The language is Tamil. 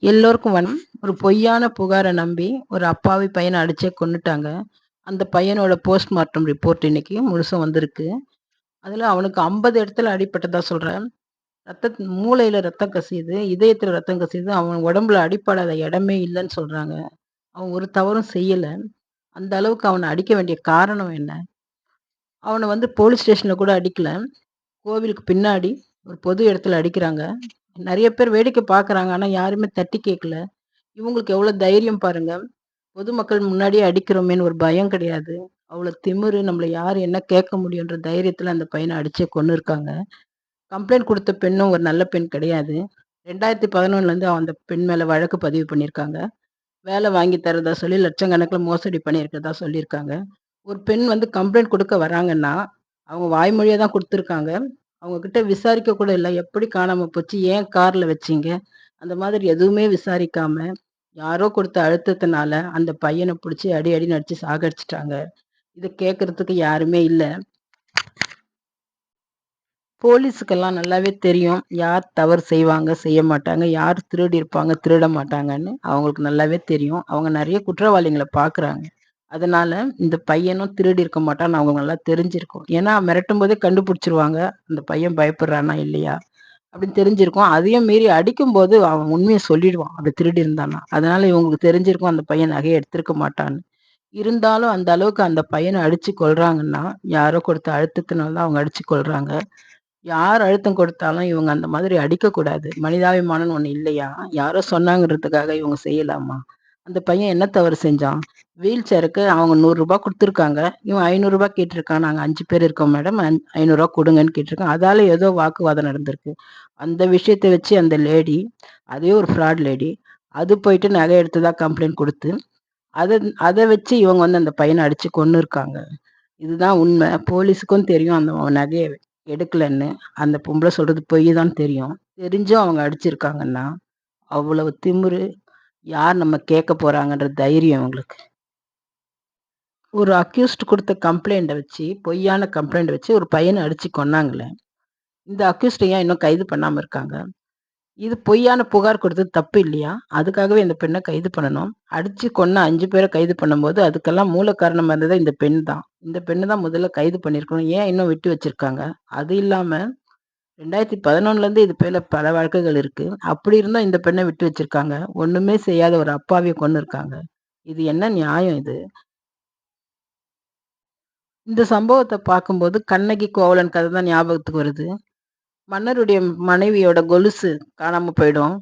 எல்லோருக்கும் ஒரு பொய்யான புகார நம்பி ஒரு அப்பாவி பையன அடிச்சே கொன்னுட்டாங்க. அந்த பையனோட போஸ்ட்மார்ட்டம் ரிப்போர்ட் இன்னைக்கு முழுசும் வந்திருக்கு. அதுல அவனுக்கு 50 இடத்துல அடிபட்டதா சொல்றான். மூளையில ரத்தம் கசியுது, இதயத்துல ரத்தம் கசியுது. அவன் உடம்புல அடிபடாத இடமே இல்லன்னு சொல்றாங்க. அவன் ஒரு தவறும் செய்யல. அந்த அளவுக்கு அவன அடிக்க வேண்டிய காரணம் என்ன? அவன போலீஸ் ஸ்டேஷன்ல கூட அடிக்கல. கோவிலுக்கு பின்னாடி ஒரு பொது இடத்துல அடிக்கிறாங்க. நெறைய பேர் வேடிக்கை பார்க்குறாங்க. ஆனா யாருமே தட்டி கேட்கல. இவங்களுக்கு எவ்வளோ தைரியம் பாருங்க. பொதுமக்கள் முன்னாடியே அடிக்கிறோமேன்னு ஒரு பயம் கிடையாது. அவ்வளோ திமிரு நம்மள யாரு என்ன கேட்க முடியுன்ற தைரியத்துல அந்த பையன அடிச்சே கொன்னுருக்காங்க. கம்ப்ளைண்ட் குடுத்த பெண்ணும் ஒரு நல்ல பெண் கிடையாது. 2011லேருந்து அந்த பெண் மேல வழக்கு பதிவு பண்ணியிருக்காங்க. வேலை வாங்கி தர்றதா சொல்லி லட்சக்கணக்குல மோசடி பண்ணியிருக்கிறதா சொல்லியிருக்காங்க. ஒரு பெண் கம்ப்ளைண்ட் குடுக்க வராங்கன்னா, அவங்க வாய்மொழியா தான் குடுத்துருக்காங்க. அவங்க கிட்ட விசாரிக்க கூட இல்ல. எப்படி காணாம போச்சு? ஏன் கார்ல வச்சீங்க? அந்த மாதிரி எதுவுமே விசாரிக்காம, யாரோ குடுத்த அழுத்தத்தினால அந்த பையன புடிச்சு அடி அடின்னு அடிச்சு சாகடிச்சுட்டாங்க. இத கேட்கறதுக்கு யாருமே இல்ல. போலீஸுக்கெல்லாம் நல்லாவே தெரியும். யார் தவறு செய்வாங்க, செய்ய மாட்டாங்க. யார் திருடி இருப்பாங்க, திருட மாட்டாங்கன்னு அவங்களுக்கு நல்லாவே தெரியும். அவங்க நெறைய குற்றவாளிகள பார்க்குறாங்க. அதனால இந்த பையனும் திருடி இருக்க மாட்டான்னு அவங்களுக்கு நல்லா தெரிஞ்சிருக்கும். ஏன்னா மிரட்டும்போதே கண்டுபிடிச்சுருவாங்க. அந்த பையன் பயப்படுறானா இல்லையா? அப்படின்னு தெரிஞ்சிருக்கும். அதையும் மீறி அடிக்கும்போது அவன் உண்மைய சொல்லிடுவான். அப்படி திருடி இருந்தான்னா. அதனால இவங்களுக்கு தெரிஞ்சிருக்கும் அந்த பையன் நகைய எடுத்திருக்க மாட்டான்னு. இருந்தாலும் அந்த அளவுக்கு அந்த பையன அடிச்சு கொல்றாங்கன்னா, யாரோ கொடுத்த அழுத்தத்தினால தான் அவங்க அடிச்சு கொல்றாங்க. யார் அழுத்தம் கொடுத்தாலும் இவங்க அந்த மாதிரி அடிக்கக்கூடாது. மனிதாபிமானம்னு ஒண்ணு இல்லையா? யாரோ சொன்னாங்கன்றதுக்காக இவங்க செய்யலாமா? அந்த பையன் என்ன தவறு செஞ்சான்? வீல் சேருக்கு அவங்க ரூ. 100 குடுத்துருக்காங்க. இவன் ரூ. 500 கேட்டிருக்கான். நாங்க 5 பேர் இருக்கோம் மேடம். ரூ. 500 குடுங்கன்னு கேட்டிருக்கான். அதால ஏதோ வாக்குவாதம் நடந்திருக்கு. அந்த விஷயத்த வச்சு அந்த லேடி, அதே ஒரு ஃப்ராட் லேடி, அது போயிட்டு நகை எடுத்ததா கம்ப்ளைண்ட் குடுத்து, அத அத வச்சு இவங்க அந்த பையன அடிச்சு கொன்னுருக்காங்க. இதுதான் உண்மை. போலீஸுக்கும் தெரியும் அந்த நகைய எடுக்கலன்னு. அந்த பொம்பள சொல்றது பொய் தான் தெரியும். தெரிஞ்சும் அவங்க அடிச்சிருக்காங்கன்னா, அவ்வளவு திமிரு. யார் நம்ம கேட்க போறாங்கன்ற தைரியம் அவங்களுக்கு. ஒரு அக்யூஸ்ட் குடுத்த கம்ப்ளைண்ட்ட வச்சு, பொய்யான கம்ப்ளைண்ட் வச்சு ஒரு பையன அடிச்சு கொன்னாங்களே. இந்த அக்யூஸ்ட ஏன் இன்னும் கைது பண்ணாம இருக்காங்க? இது பொய்யான புகார் குடுத்தது தப்பு இல்லையா? அதுக்காகவே இந்த பெண்ண கைது பண்ணணும். அடிச்சு கொன்ன 5 பேர கைது பண்ணும்போது, அதுக்கெல்லாம் மூல காரணமா இருந்தது இந்த பெண் தான். இந்த பெண்ண தான் முதல்ல கைது பண்ணியிருக்கணும். ஏன் இன்னும் விட்டு வச்சிருக்காங்க? அது இல்லாம 2011லேருந்து இது பேர்ல பல வழக்குகள் இருக்கு. அப்படி இருந்தும் இந்த பெண்ண விட்டு வச்சிருக்காங்க. ஒண்ணுமே செய்யாத ஒரு அப்பாவிய கொன்னுருக்காங்க. இது என்ன நியாயம் இது? இந்த சம்பவத்த பார்க்கும்போது கண்ணகி கோவலன் கதை தான் ஞாபகத்துக்கு வருது. மன்னருடைய மனைவியோட கொலுசு காணாம போயிடும்.